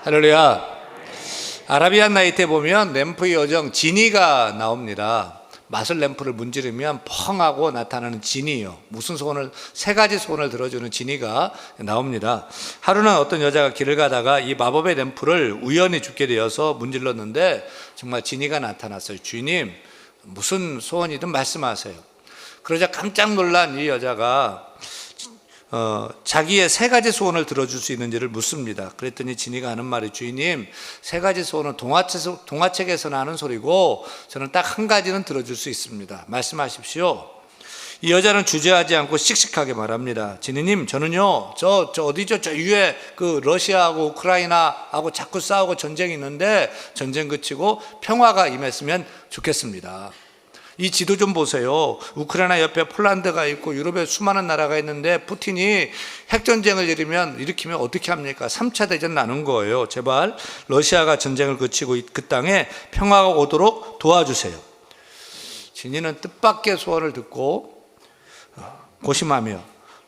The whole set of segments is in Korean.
할렐루야. 아라비안 나이트에 보면 램프의 요정 지니가 나옵니다. 마술 램프를 문지르면 펑하고 나타나는 지니요. 무슨 소원을, 세 가지 소원을 들어주는 지니가 나옵니다. 하루는 어떤 여자가 길을 가다가 이 마법의 램프를 우연히 죽게 되어서 문질렀는데 정말 지니가 나타났어요. 주님, 무슨 소원이든 말씀하세요. 그러자 깜짝 놀란 이 여자가 자기의 세 가지 소원을 들어줄 수 있는지를 묻습니다. 그랬더니 지니가 하는 말이, 주인님, 세 가지 소원은 동화책에서 나는 소리고 저는 딱 한 가지는 들어줄 수 있습니다. 말씀하십시오. 이 여자는 주저하지 않고 씩씩하게 말합니다. 지니님, 저는요 저 어디죠? 저 위에 그 러시아하고 우크라이나하고 자꾸 싸우고 전쟁이 있는데 전쟁 그치고 평화가 임했으면 좋겠습니다. 이 지도 좀 보세요. 우크라이나 옆에 폴란드가 있고 유럽에 수많은 나라가 있는데 푸틴이 핵전쟁을 일으키면 어떻게 합니까? 3차 대전 나는 거예요. 제발 러시아가 전쟁을 그치고 그 땅에 평화가 오도록 도와주세요. 진이는 뜻밖의 소원을 듣고 고심하며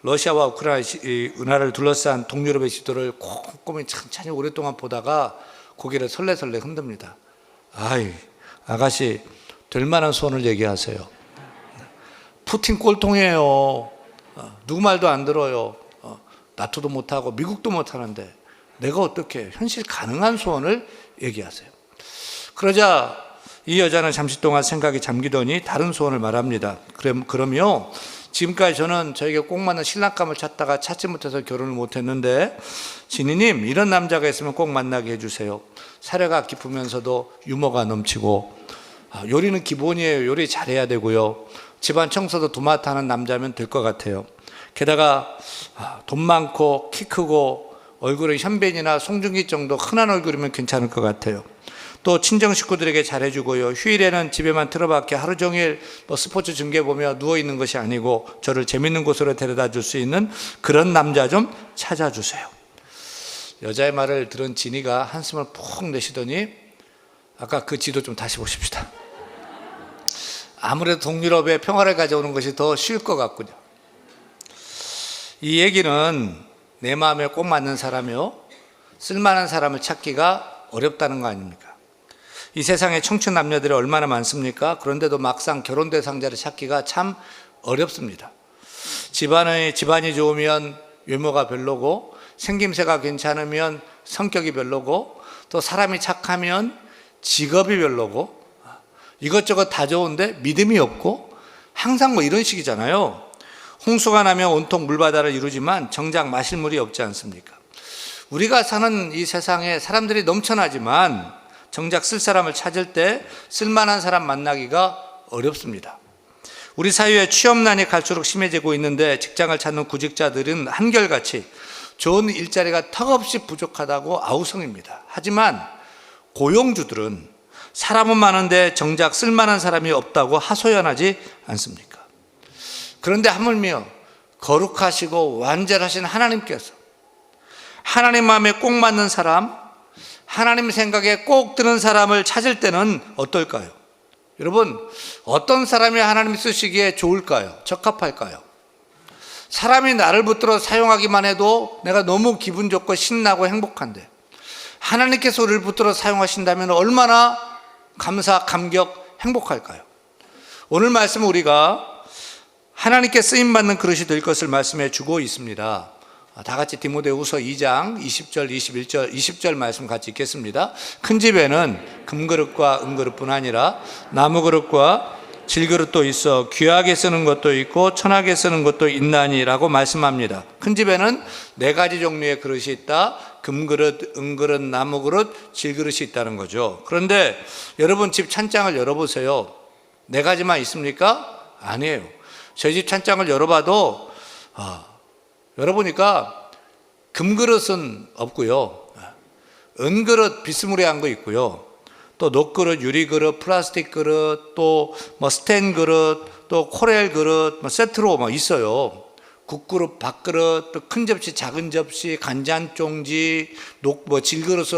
러시아와 우크라이나를 둘러싼 동유럽의 지도를 꼼꼼히 천천히 오랫동안 보다가 고개를 설레설레 흔듭니다. 아이, 아가씨, 될 만한 소원을 얘기하세요. 푸틴 꼴통이에요. 누구 말도 안 들어요. 나토도 못하고 미국도 못하는데 내가 어떻게 현실 가능한 소원을 얘기하세요. 그러자 이 여자는 잠시 동안 생각이 잠기더니 다른 소원을 말합니다. 그럼요, 지금까지 저는 저에게 꼭 맞는 신랑감을 찾다가 찾지 못해서 결혼을 못했는데 지니님, 이런 남자가 있으면 꼭 만나게 해주세요. 사려가 깊으면서도 유머가 넘치고 요리는 기본이에요. 요리 잘해야 되고요. 집안 청소도 도맡아 하는 남자면 될 것 같아요. 게다가 돈 많고 키 크고 얼굴은 현빈이나 송중기 정도 흔한 얼굴이면 괜찮을 것 같아요. 또 친정 식구들에게 잘해주고요. 휴일에는 집에만 틀어박혀 하루 종일 스포츠 중계 보며 누워있는 것이 아니고 저를 재밌는 곳으로 데려다 줄 수 있는 그런 남자 좀 찾아주세요. 여자의 말을 들은 지니가 한숨을 푹 내쉬더니, 아까 그 지도 좀 다시 보십시다. 아무래도 동유럽에 평화를 가져오는 것이 더 쉬울 것 같군요. 이 얘기는 내 마음에 꼭 맞는 사람이요, 쓸만한 사람을 찾기가 어렵다는 거 아닙니까? 이 세상에 청춘 남녀들이 얼마나 많습니까? 그런데도 막상 결혼 대상자를 찾기가 참 어렵습니다. 집안이 좋으면 외모가 별로고, 생김새가 괜찮으면 성격이 별로고, 또 사람이 착하면 직업이 별로고, 이것저것 다 좋은데 믿음이 없고, 항상 이런 식이잖아요. 홍수가 나면 온통 물바다를 이루지만 정작 마실 물이 없지 않습니까? 우리가 사는 이 세상에 사람들이 넘쳐나지만 정작 쓸 사람을 찾을 때 쓸만한 사람 만나기가 어렵습니다. 우리 사회에 취업난이 갈수록 심해지고 있는데 직장을 찾는 구직자들은 한결같이 좋은 일자리가 턱없이 부족하다고 아우성입니다. 하지만 고용주들은 사람은 많은데 정작 쓸만한 사람이 없다고 하소연하지 않습니까? 그런데 하물며 거룩하시고 완전하신 하나님께서 하나님 마음에 꼭 맞는 사람, 하나님 생각에 꼭 드는 사람을 찾을 때는 어떨까요? 여러분, 어떤 사람이 하나님 쓰시기에 좋을까요? 적합할까요? 사람이 나를 붙들어 사용하기만 해도 내가 너무 기분 좋고 신나고 행복한데, 하나님께서 우리를 붙들어 사용하신다면 얼마나 감사, 감격, 행복할까요? 오늘 말씀은 우리가 하나님께 쓰임받는 그릇이 될 것을 말씀해 주고 있습니다. 다 같이 디모데후서 2장 20절, 21절, 20절 말씀 같이 읽겠습니다. 큰 집에는 금그릇과 은그릇뿐 아니라 나무그릇과 질그릇도 있어 귀하게 쓰는 것도 있고 천하게 쓰는 것도 있나니라고 말씀합니다. 큰 집에는 4가지 종류의 그릇이 있다. 금그릇, 은그릇, 나무그릇, 질그릇이 있다는 거죠. 그런데 여러분 집 찬장을 열어보세요. 4가지만 있습니까? 아니에요. 저희 집 찬장을 열어봐도 열어보니까 금그릇은 없고요, 은그릇 비스무리한 거 있고요, 또 녹그릇, 유리그릇, 플라스틱 그릇, 또 스텐 그릇, 또 코렐 그릇, 세트로 있어요. 국그릇, 밥그릇, 또 큰 접시, 작은 접시, 간장종지, 질그릇,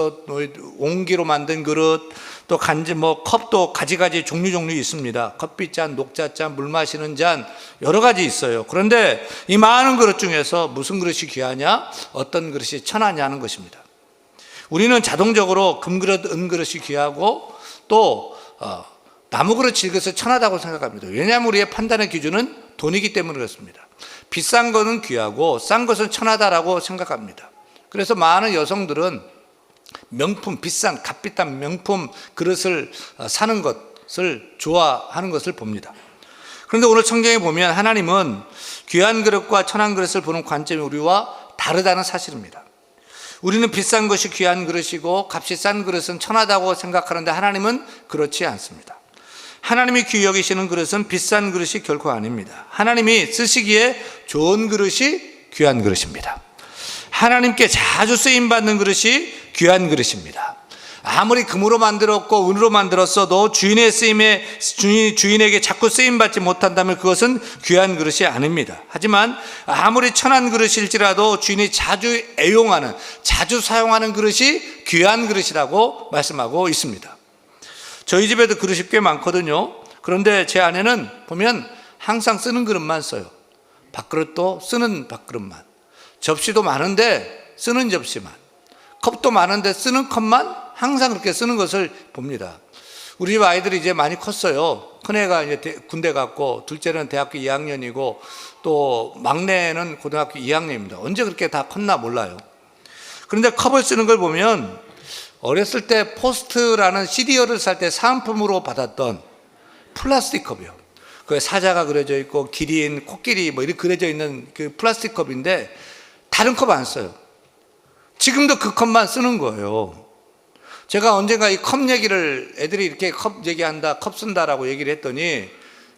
옹기로 만든 그릇, 또 컵도 가지가지 종류 있습니다. 커피잔, 녹차잔, 물 마시는 잔, 여러 가지 있어요. 그런데 이 많은 그릇 중에서 무슨 그릇이 귀하냐, 어떤 그릇이 천하냐 하는 것입니다. 우리는 자동적으로 금그릇, 은그릇이 귀하고 또 나무그릇 이것을 천하다고 생각합니다. 왜냐하면 우리의 판단의 기준은 돈이기 때문에 그렇습니다. 비싼 것은 귀하고 싼 것은 천하다라고 생각합니다. 그래서 많은 여성들은 명품, 비싼 값비싼 명품 그릇을 사는 것을 좋아하는 것을 봅니다. 그런데 오늘 성경에 보면 하나님은 귀한 그릇과 천한 그릇을 보는 관점이 우리와 다르다는 사실입니다. 우리는 비싼 것이 귀한 그릇이고 값이 싼 그릇은 천하다고 생각하는데 하나님은 그렇지 않습니다. 하나님이 귀히 여기시는 그릇은 비싼 그릇이 결코 아닙니다. 하나님이 쓰시기에 좋은 그릇이 귀한 그릇입니다. 하나님께 자주 쓰임받는 그릇이 귀한 그릇입니다. 아무리 금으로 만들었고 은으로 만들었어도 주인에게 자꾸 쓰임받지 못한다면 그것은 귀한 그릇이 아닙니다. 하지만 아무리 천한 그릇일지라도 주인이 자주 애용하는, 자주 사용하는 그릇이 귀한 그릇이라고 말씀하고 있습니다. 저희 집에도 그릇이 꽤 많거든요. 그런데 제 아내는 보면 항상 쓰는 그릇만 써요. 밥그릇도 쓰는 밥그릇만. 접시도 많은데 쓰는 접시만. 컵도 많은데 쓰는 컵만 항상 그렇게 쓰는 것을 봅니다. 우리 집 아이들이 이제 많이 컸어요. 큰애가 이제 군대 갔고, 둘째는 대학교 2학년이고, 또 막내는 고등학교 2학년입니다. 언제 그렇게 다 컸나 몰라요. 그런데 컵을 쓰는 걸 보면 어렸을 때 포스트라는 시리얼을 살 때 사은품으로 받았던 플라스틱 컵이요. 그 사자가 그려져 있고 기린, 코끼리 뭐 이렇게 그려져 있는 그 플라스틱 컵인데 다른 컵 안 써요. 지금도 그 컵만 쓰는 거예요. 제가 언젠가 이 컵 얘기를 애들이 이렇게 컵 얘기한다, 컵 쓴다라고 얘기를 했더니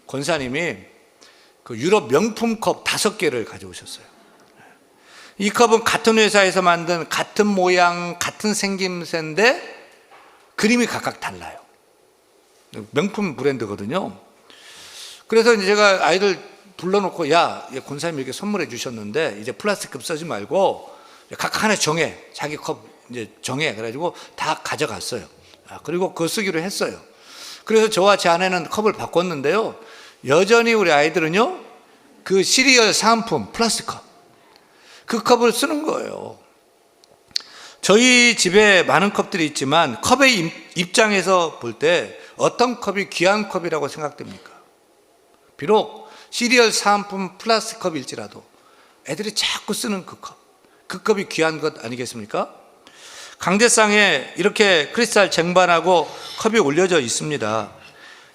권사님이 그 유럽 명품 컵 5개를 가져오셨어요. 이 컵은 같은 회사에서 만든 같은 모양, 같은 생김새인데 그림이 각각 달라요. 명품 브랜드거든요. 그래서 이제 제가 아이들 불러놓고 야, 권사님이 이렇게 선물해 주셨는데 이제 플라스틱 컵 쓰지 말고 각 하나 정해. 자기 컵 이제 정해. 그래가지고 다 가져갔어요. 그리고 그거 쓰기로 했어요. 그래서 저와 제 아내는 컵을 바꿨는데요. 여전히 우리 아이들은요, 그 시리얼 사은품 플라스틱 컵. 그 컵을 쓰는 거예요. 저희 집에 많은 컵들이 있지만 컵의 입장에서 볼 때 어떤 컵이 귀한 컵이라고 생각됩니까? 비록 시리얼 사은품 플라스틱 컵일지라도 애들이 자꾸 쓰는 그 컵. 그 컵이 귀한 것 아니겠습니까? 강대상에 이렇게 크리스탈 쟁반하고 컵이 올려져 있습니다.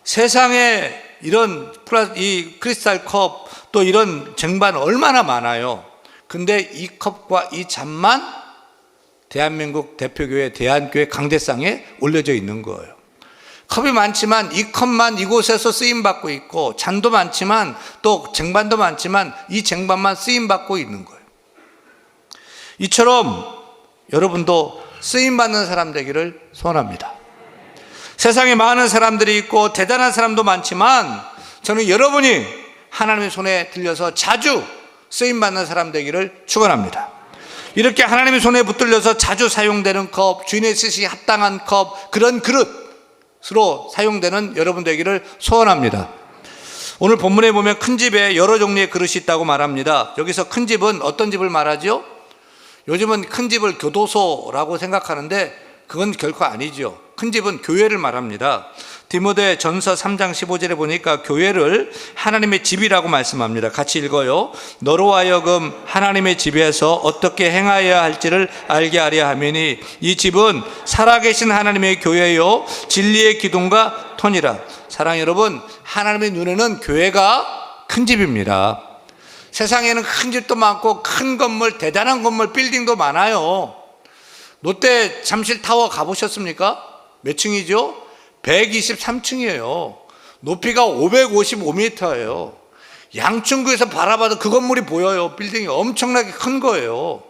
세상에 이런 이 크리스탈 컵 또 이런 쟁반 얼마나 많아요. 근데 이 컵과 이 잔만 대한민국 대표교회 대한교회 강대상에 올려져 있는 거예요. 컵이 많지만 이 컵만 이곳에서 쓰임받고 있고, 잔도 많지만 또 쟁반도 많지만 이 쟁반만 쓰임받고 있는 거예요. 이처럼 여러분도 쓰임받는 사람 되기를 소원합니다. 세상에 많은 사람들이 있고 대단한 사람도 많지만 저는 여러분이 하나님의 손에 들려서 자주 쓰임받는 사람 되기를 축원합니다. 이렇게 하나님의 손에 붙들려서 자주 사용되는 컵, 주인의 쓰시기에 합당한 컵, 그런 그릇으로 사용되는 여러분 되기를 소원합니다. 오늘 본문에 보면 큰 집에 여러 종류의 그릇이 있다고 말합니다. 여기서 큰 집은 어떤 집을 말하죠? 요즘은 큰 집을 교도소라고 생각하는데 그건 결코 아니죠. 큰 집은 교회를 말합니다. 디모데 전서 3장 15절에 보니까 교회를 하나님의 집이라고 말씀합니다. 같이 읽어요. 너로 하여금 하나님의 집에서 어떻게 행하여야 할지를 알게 하려 함이니 이 집은 살아계신 하나님의 교회요 진리의 기둥과 터니라. 사랑하는 여러분, 하나님의 눈에는 교회가 큰 집입니다. 세상에는 큰 집도 많고 큰 건물, 대단한 건물, 빌딩도 많아요. 롯데 잠실타워 가보셨습니까? 몇 층이죠? 123층이에요. 높이가 555m예요. 양천구에서 바라봐도 그 건물이 보여요. 빌딩이 엄청나게 큰 거예요.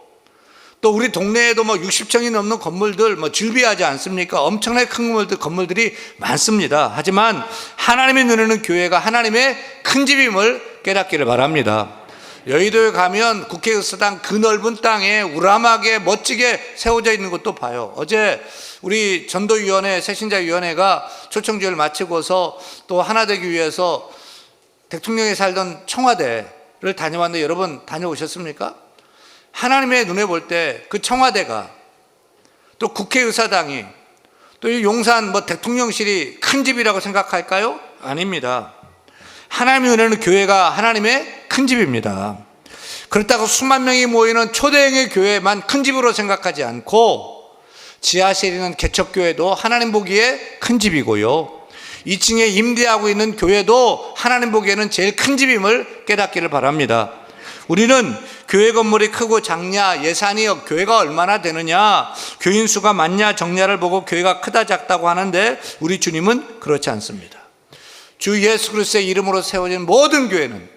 또 우리 동네에도 뭐 60층이 넘는 건물들 뭐 즐비하지 않습니까? 엄청나게 큰 건물들이 많습니다. 하지만 하나님의 눈에는 교회가 하나님의 큰 집임을 깨닫기를 바랍니다. 여의도에 가면 국회의사당 그 넓은 땅에 우람하게 멋지게 세워져 있는 것도 봐요. 어제 우리 전도위원회, 새신자위원회가 초청주의를 마치고서 또 하나 되기 위해서 대통령이 살던 청와대를 다녀왔는데 여러분 다녀오셨습니까? 하나님의 눈에 볼 때 그 청와대가 또 국회의사당이, 또 이 용산 대통령실이 큰 집이라고 생각할까요? 아닙니다. 하나님의 은혜는 교회가 하나님의 큰 집입니다. 그렇다고 수만 명이 모이는 초대형의 교회만 큰 집으로 생각하지 않고, 지하실에 있는 개척교회도 하나님 보기에 큰 집이고요, 2층에 임대하고 있는 교회도 하나님 보기에는 제일 큰 집임을 깨닫기를 바랍니다. 우리는 교회 건물이 크고 작냐, 예산이 교회가 얼마나 되느냐, 교인 수가 많냐 적냐를 보고 교회가 크다 작다고 하는데, 우리 주님은 그렇지 않습니다. 주 예수 그리스도의 이름으로 세워진 모든 교회는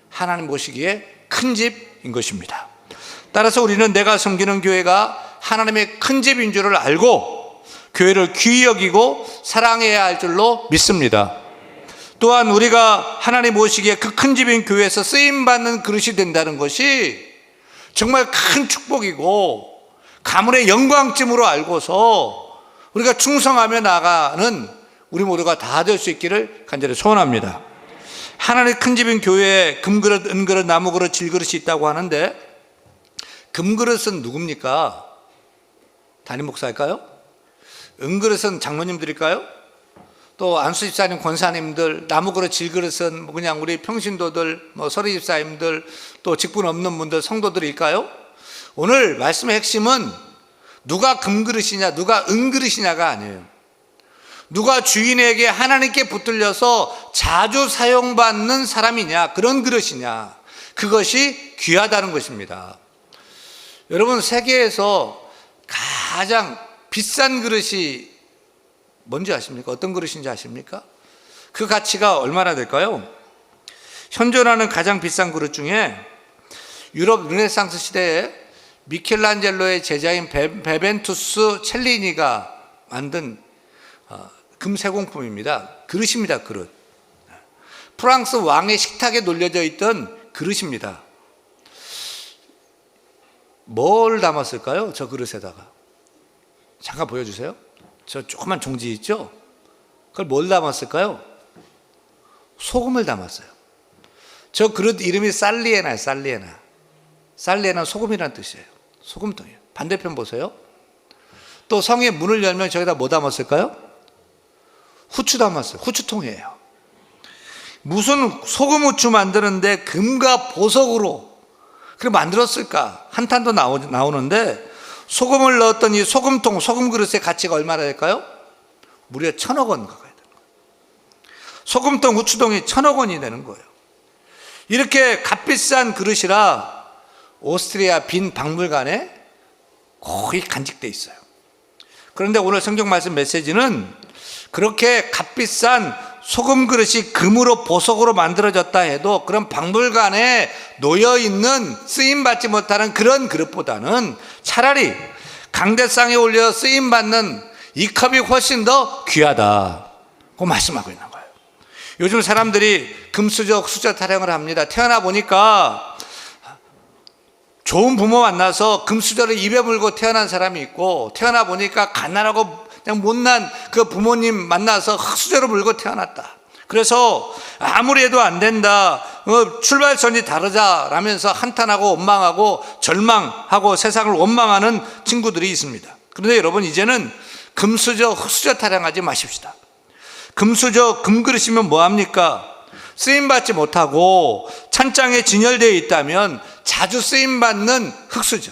하나님 보시기에 큰 집인 것입니다. 따라서 우리는 내가 섬기는 교회가 하나님의 큰 집인 줄을 알고 교회를 귀히 여기고 사랑해야 할 줄로 믿습니다. 또한 우리가 하나님 보시기에 그 큰 집인 교회에서 쓰임받는 그릇이 된다는 것이 정말 큰 축복이고 가문의 영광쯤으로 알고서 우리가 충성하며 나가는 우리 모두가 다 될 수 있기를 간절히 소원합니다. 하나님의 큰 집인 교회에 금그릇, 은그릇, 나무그릇, 질그릇이 있다고 하는데, 금그릇은 누굽니까? 담임 목사일까요? 은그릇은 장로님들일까요? 또 안수 집사님, 권사님들, 나무그릇, 질그릇은 그냥 우리 평신도들, 서리 집사님들, 또 직분 없는 분들, 성도들일까요? 오늘 말씀의 핵심은 누가 금그릇이냐, 누가 은그릇이냐가 아니에요. 누가 주인에게 하나님께 붙들려서 자주 사용받는 사람이냐, 그런 그릇이냐, 그것이 귀하다는 것입니다. 여러분, 세계에서 가장 비싼 그릇이 뭔지 아십니까? 어떤 그릇인지 아십니까? 그 가치가 얼마나 될까요? 현존하는 가장 비싼 그릇 중에 유럽 르네상스 시대에 미켈란젤로의 제자인 베벤투스 첼리니가 만든 금세공품입니다. 그릇입니다. 그릇. 프랑스 왕의 식탁에 놓여져 있던 그릇입니다. 뭘 담았을까요? 저 그릇에다가. 잠깐 보여주세요. 저 조그만 종지 있죠? 그걸 뭘 담았을까요? 소금을 담았어요. 저 그릇 이름이 살리에나예요. 살리에나. 살리에나는 소금이라는 뜻이에요. 소금통이에요. 반대편 보세요. 또 성의 문을 열면 저기다 뭐 담았을까요? 후추 담았어요. 후추통이에요. 무슨 소금 후추 만드는데 금과 보석으로 그렇게 만들었을까? 한탄도 나오는데, 소금을 넣었던 이 소금통, 소금 그릇의 가치가 얼마나 될까요? 무려 1,000억 원 가까이 되는 거예요. 소금통, 후추통이 1,000억 원이 되는 거예요. 이렇게 값비싼 그릇이라 오스트리아 빈 박물관에 거의 간직돼 있어요. 그런데 오늘 성경 말씀 메시지는 그렇게 값비싼 소금 그릇이 금으로 보석으로 만들어졌다 해도 그런 박물관에 놓여있는 쓰임받지 못하는 그런 그릇보다는 차라리 강대상에 올려 쓰임받는 이 컵이 훨씬 더 귀하다고 말씀하고 있는 거예요. 요즘 사람들이 금수저, 흑수저 타령을 합니다. 태어나 보니까 좋은 부모 만나서 금수저를 입에 물고 태어난 사람이 있고, 태어나 보니까 가난하고 그냥 못난 그 부모님 만나서 흑수저로 물고 태어났다. 그래서 아무리 해도 안 된다, 출발선이 다르다라면서 한탄하고 원망하고 절망하고 세상을 원망하는 친구들이 있습니다. 그런데 여러분, 이제는 금수저, 흑수저 타령하지 마십시다. 금수저, 금그릇이면 뭐합니까? 쓰임받지 못하고 찬장에 진열되어 있다면 자주 쓰임받는 흑수저,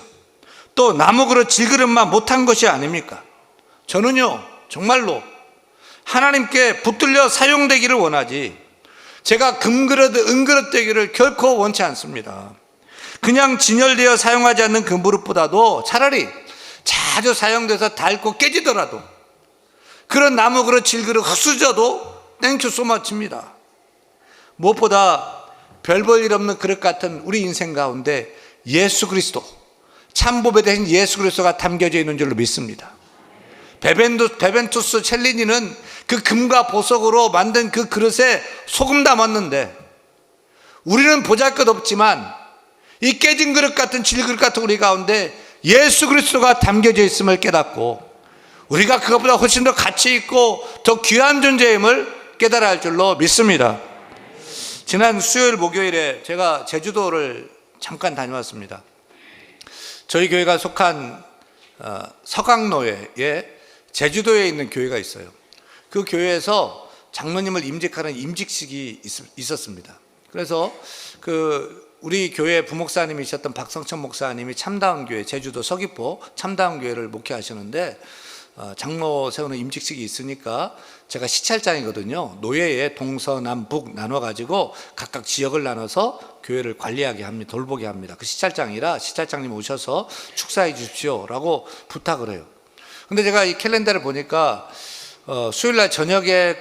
또 나무그릇, 질그릇만 못한 것이 아닙니까? 저는요, 정말로 하나님께 붙들려 사용되기를 원하지, 제가 금그릇, 은그릇 되기를 결코 원치 않습니다. 그냥 진열되어 사용하지 않는 금그릇보다도 차라리 자주 사용돼서 닳고 깨지더라도 그런 나무그릇, 질그릇, 흑수저도 땡큐 소마치입니다. 무엇보다 별 볼 일 없는 그릇 같은 우리 인생 가운데 예수 그리스도, 참보배 대신 예수 그리스도가 담겨져 있는 줄로 믿습니다. 베벤투스 첼리니는 그 금과 보석으로 만든 그 그릇에 소금 담았는데, 우리는 보잘것없지만 이 깨진 그릇 같은 질그릇 같은 우리 가운데 예수 그리스도가 담겨져 있음을 깨닫고 우리가 그것보다 훨씬 더 가치 있고 더 귀한 존재임을 깨달아야 할 줄로 믿습니다. 지난 수요일 목요일에 제가 제주도를 잠깐 다녀왔습니다. 저희 교회가 속한 서강로에 제주도에 있는 교회가 있어요. 그 교회에서 장로님을 임직하는 임직식이 있었습니다. 그래서 우리 교회 부목사님이셨던 박성천 목사님이 참다운 교회, 제주도 서귀포 참다운 교회를 목회하시는데 장로 세우는 임직식이 있으니까 제가 시찰장이거든요. 노예에 동서남북 나눠가지고 각각 지역을 나눠서 교회를 관리하게 합니다. 돌보게 합니다. 그 시찰장이라 시찰장님 오셔서 축사해 주십시오라고 부탁을 해요. 근데 제가 이 캘린더를 보니까 수요일날 저녁에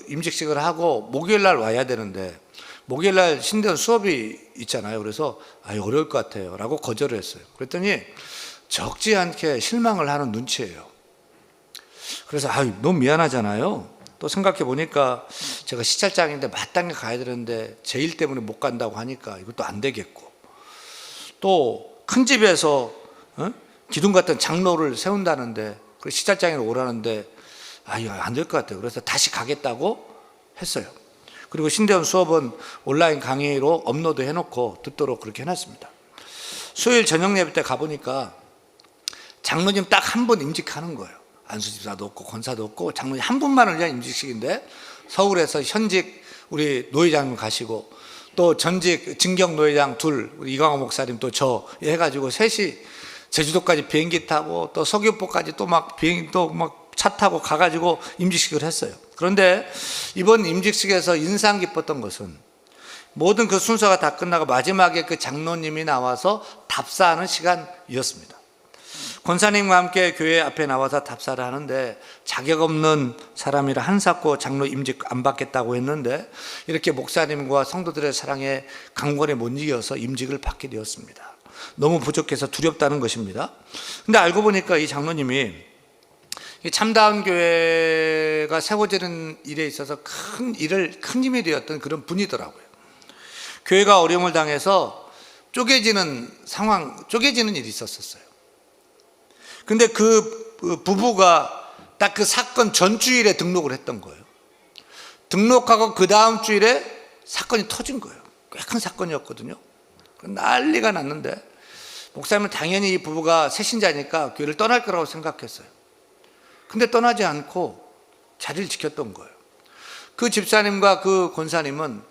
임직식을 하고 목요일날 와야 되는데 목요일날 신대원 수업이 있잖아요. 그래서 어려울 것 같아요 라고 거절을 했어요. 그랬더니 적지 않게 실망을 하는 눈치예요. 그래서 너무 미안하잖아요. 또 생각해 보니까 제가 시찰장인데 마땅히 가야 되는데 제 일 때문에 못 간다고 하니까 이것도 안 되겠고, 또 큰 집에서 기둥 같은 장로를 세운다는데 그 시찰장으로 오라는데 이거 안 될 것 같아요. 그래서 다시 가겠다고 했어요. 그리고 신대원 수업은 온라인 강의로 업로드 해놓고 듣도록 그렇게 해놨습니다. 수요일 저녁 예배 때 가보니까 장로님 딱 한 분 임직하는 거예요. 안수집사도 없고 권사도 없고 장로님 한 분만을 위한 임직식인데, 서울에서 현직 우리 노회장님 가시고 또 전직 진경 노회장 둘, 우리 이광호 목사님 또 저 해가지고 셋이 제주도까지 비행기 타고 또 서귀포까지 또 막 비행기 또 막 차 타고 가가지고 임직식을 했어요. 그런데 이번 임직식에서 인상 깊었던 것은 모든 그 순서가 다 끝나고 마지막에 그 장로님이 나와서 답사하는 시간이었습니다. 권사님과 함께 교회 앞에 나와서 답사를 하는데 자격 없는 사람이라 한사코 장로 임직 안 받겠다고 했는데 이렇게 목사님과 성도들의 사랑에 강권에 못 이겨서 임직을 받게 되었습니다. 너무 부족해서 두렵다는 것입니다. 근데 알고 보니까 이 장로님이 참다운 교회가 세워지는 일에 있어서 큰 힘이 되었던 그런 분이더라고요. 교회가 어려움을 당해서 쪼개지는 일이 있었어요. 근데 그 부부가 딱 그 사건 전주일에 등록을 했던 거예요. 등록하고 그 다음 주일에 사건이 터진 거예요. 꽤 큰 사건이었거든요. 난리가 났는데 목사님은 당연히 이 부부가 새신자니까 교회를 떠날 거라고 생각했어요. 근데 떠나지 않고 자리를 지켰던 거예요. 그 집사님과 그 권사님은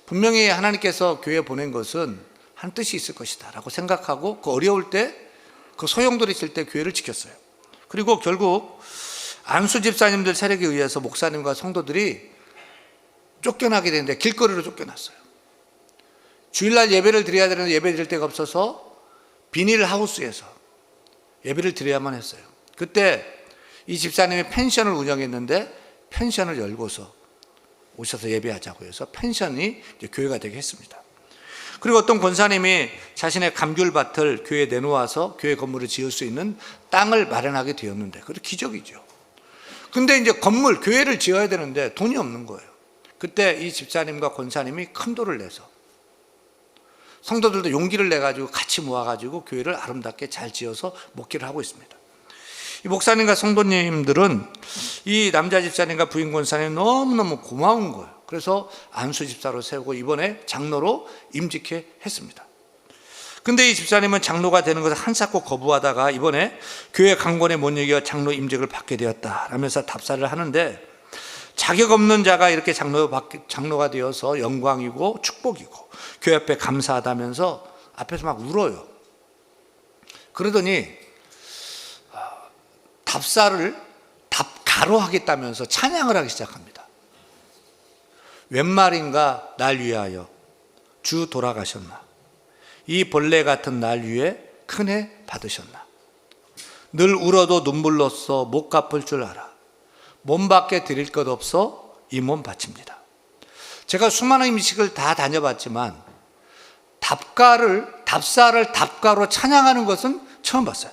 분명히 하나님께서 교회에 보낸 것은 한 뜻이 있을 것이다 라고 생각하고 그 어려울 때, 그 소용돌이 있을 때 교회를 지켰어요. 그리고 결국 안수 집사님들 세력에 의해서 목사님과 성도들이 쫓겨나게 되는데 길거리로 쫓겨났어요. 주일날 예배를 드려야 되는데 예배 드릴 데가 없어서 비닐하우스에서 예배를 드려야만 했어요. 그때 이 집사님이 펜션을 운영했는데 펜션을 열고서 오셔서 예배하자고 해서 펜션이 이제 교회가 되게 했습니다. 그리고 어떤 권사님이 자신의 감귤밭을 교회에 내놓아서 교회 건물을 지을 수 있는 땅을 마련하게 되었는데, 그것도 기적이죠. 근데 이제 교회를 지어야 되는데 돈이 없는 거예요. 그때 이 집사님과 권사님이 큰 돈을 내서 성도들도 용기를 내가지고 같이 모아가지고 교회를 아름답게 잘 지어서 목회를 하고 있습니다. 이 목사님과 성도님들은 이 남자 집사님과 부인 권사님 너무너무 고마운 거예요. 그래서 안수 집사로 세우고 이번에 장로로 임직해 했습니다. 근데 이 집사님은 장로가 되는 것을 한사코 거부하다가 이번에 교회 강권에 못 이겨 장로 임직을 받게 되었다 라면서 답사를 하는데, 자격 없는 자가 이렇게 장로가 되어서 영광이고 축복이고 교회 앞에 감사하다면서 앞에서 막 울어요. 그러더니 답가로 하겠다면서 찬양을 하기 시작합니다. 웬 말인가 날 위하여 주 돌아가셨나, 이 벌레 같은 날 위에 큰애 받으셨나, 늘 울어도 눈물로써 못 갚을 줄 알아, 몸밖에 드릴 것 없어 이 몸 바칩니다. 제가 수많은 임식을 다 다녀봤지만 답사를 답가로 찬양하는 것은 처음 봤어요.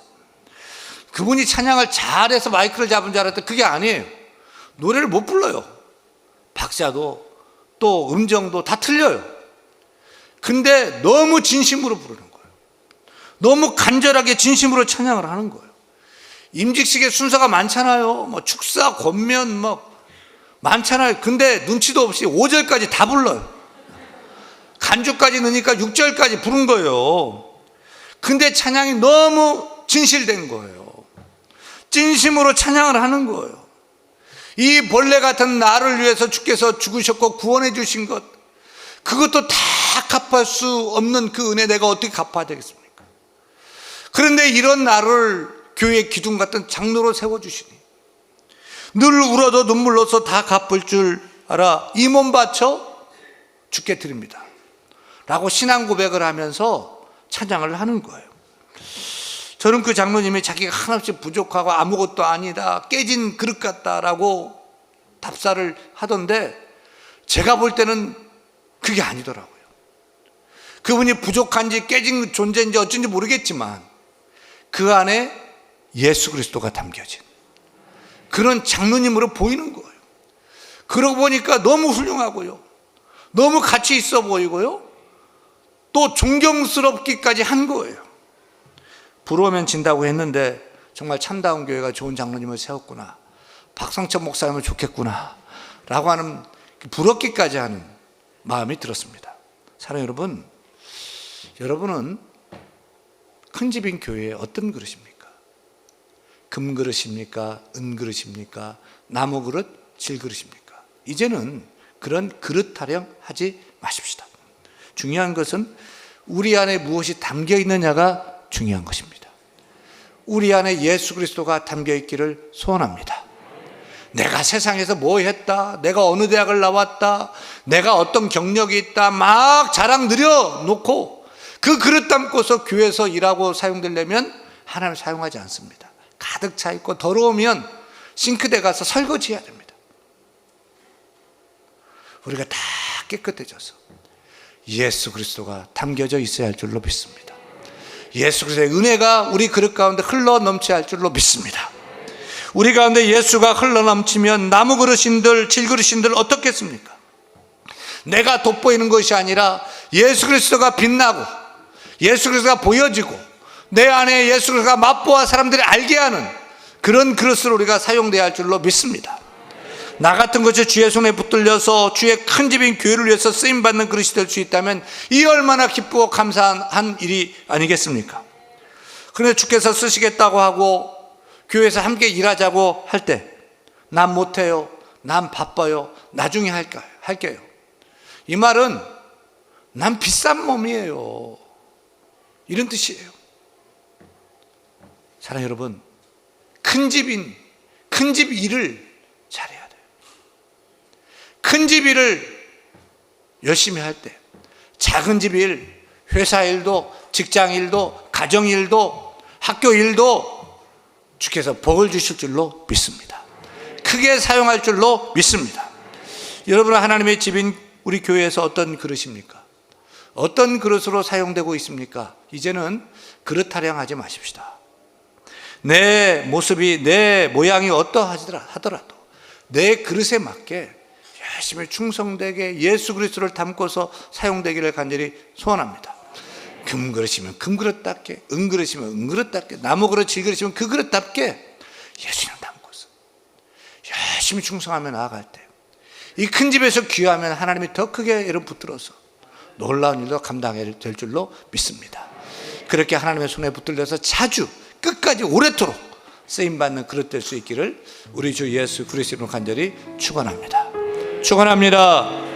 그분이 찬양을 잘해서 마이크를 잡은 줄 알았더니 그게 아니에요. 노래를 못 불러요. 박자도 또 음정도 다 틀려요. 근데 너무 진심으로 부르는 거예요. 너무 간절하게 진심으로 찬양을 하는 거예요. 임직식의 순서가 많잖아요. 뭐 축사, 권면 뭐 많잖아요. 근데 눈치도 없이 5절까지 다 불러요. 간주까지 넣으니까 6절까지 부른 거예요. 근데 찬양이 너무 진실된 거예요. 진심으로 찬양을 하는 거예요. 이 벌레 같은 나를 위해서 주께서 죽으셨고 구원해 주신 것, 그것도 다 갚을 수 없는 그 은혜 내가 어떻게 갚아야 되겠습니까? 그런데 이런 나를 교회 기둥 같은 장로로 세워주시니 늘 울어도 눈물로서 다 갚을 줄 알아 이 몸 바쳐 주께 드립니다 라고 신앙 고백을 하면서 찬양을 하는 거예요. 저는 그 장로님이 자기가 하나없이 부족하고 아무것도 아니다, 깨진 그릇 같다라고 답사를 하던데, 제가 볼 때는 그게 아니더라고요. 그분이 부족한지 깨진 존재인지 어쩐지 모르겠지만 그 안에 예수 그리스도가 담겨진 그런 장로님으로 보이는 거예요. 그러고 보니까 너무 훌륭하고요, 너무 가치 있어 보이고요, 또 존경스럽기까지 한 거예요. 부러우면 진다고 했는데 정말 참다운 교회가 좋은 장로님을 세웠구나, 박성천 목사님은 좋겠구나 라고 하는, 부럽기까지 하는 마음이 들었습니다. 사랑하는 여러분, 여러분은 큰 집인 교회에 어떤 그릇입니까? 금 그릇입니까? 은 그릇입니까? 나무 그릇? 질 그릇입니까? 이제는 그런 그릇 타령 하지 마십시다. 중요한 것은 우리 안에 무엇이 담겨 있느냐가 중요한 것입니다. 우리 안에 예수 그리스도가 담겨 있기를 소원합니다. 내가 세상에서 뭐 했다, 내가 어느 대학을 나왔다, 내가 어떤 경력이 있다 막 자랑 늘여놓고 그 그릇 담고서 교회에서 일하고 사용되려면 하나님 사용하지 않습니다. 가득 차 있고 더러우면 싱크대 가서 설거지 해야 됩니다. 우리가 다 깨끗해져서 예수 그리스도가 담겨져 있어야 할 줄로 믿습니다. 예수 그리스도의 은혜가 우리 그릇 가운데 흘러 넘쳐야 할 줄로 믿습니다. 우리 가운데 예수가 흘러 넘치면 나무 그릇인들 질 그릇인들 어떻겠습니까? 내가 돋보이는 것이 아니라 예수 그리스도가 빛나고 예수 그리스도가 보여지고 내 안에 예수 그리스도가 맛보아 사람들이 알게 하는 그런 그릇으로 우리가 사용돼야 할 줄로 믿습니다. 나 같은 것이 주의 손에 붙들려서 주의 큰 집인 교회를 위해서 쓰임받는 그릇이 될 수 있다면 이 얼마나 기쁘고 감사한 일이 아니겠습니까? 그런데 주께서 쓰시겠다고 하고 교회에서 함께 일하자고 할 때 난 못해요, 난 바빠요, 나중에 할게요. 이 말은 난 비싼 몸이에요, 이런 뜻이에요. 사랑하는 여러분, 큰 집 일을 잘해야 돼요. 큰 집 일을 열심히 할 때 작은 집 일, 회사 일도, 직장 일도, 가정 일도, 학교 일도 주께서 복을 주실 줄로 믿습니다. 크게 사용할 줄로 믿습니다. 여러분은 하나님의 집인 우리 교회에서 어떤 그릇입니까? 어떤 그릇으로 사용되고 있습니까? 이제는 그릇 타령하지 마십시다. 내 모습이, 내 모양이 어떠하더라도 내 그릇에 맞게 열심히 충성되게 예수 그리스도를 담고서 사용되기를 간절히 소원합니다. 금 그릇이면 금 그릇답게, 은 그릇이면 은 그릇답게, 나무 그릇, 질 그릇이면 그 그릇답게 예수님 담고서 열심히 충성하며 나아갈 때 이 큰 집에서 귀하면 하나님이 더 크게 여러분 붙들어서 놀라운 일도 감당해야 될 줄로 믿습니다. 그렇게 하나님의 손에 붙들려서 자주 끝까지 오래도록 쓰임받는 그릇 될 수 있기를 우리 주 예수 그리스도로 간절히 축원합니다. 축원합니다.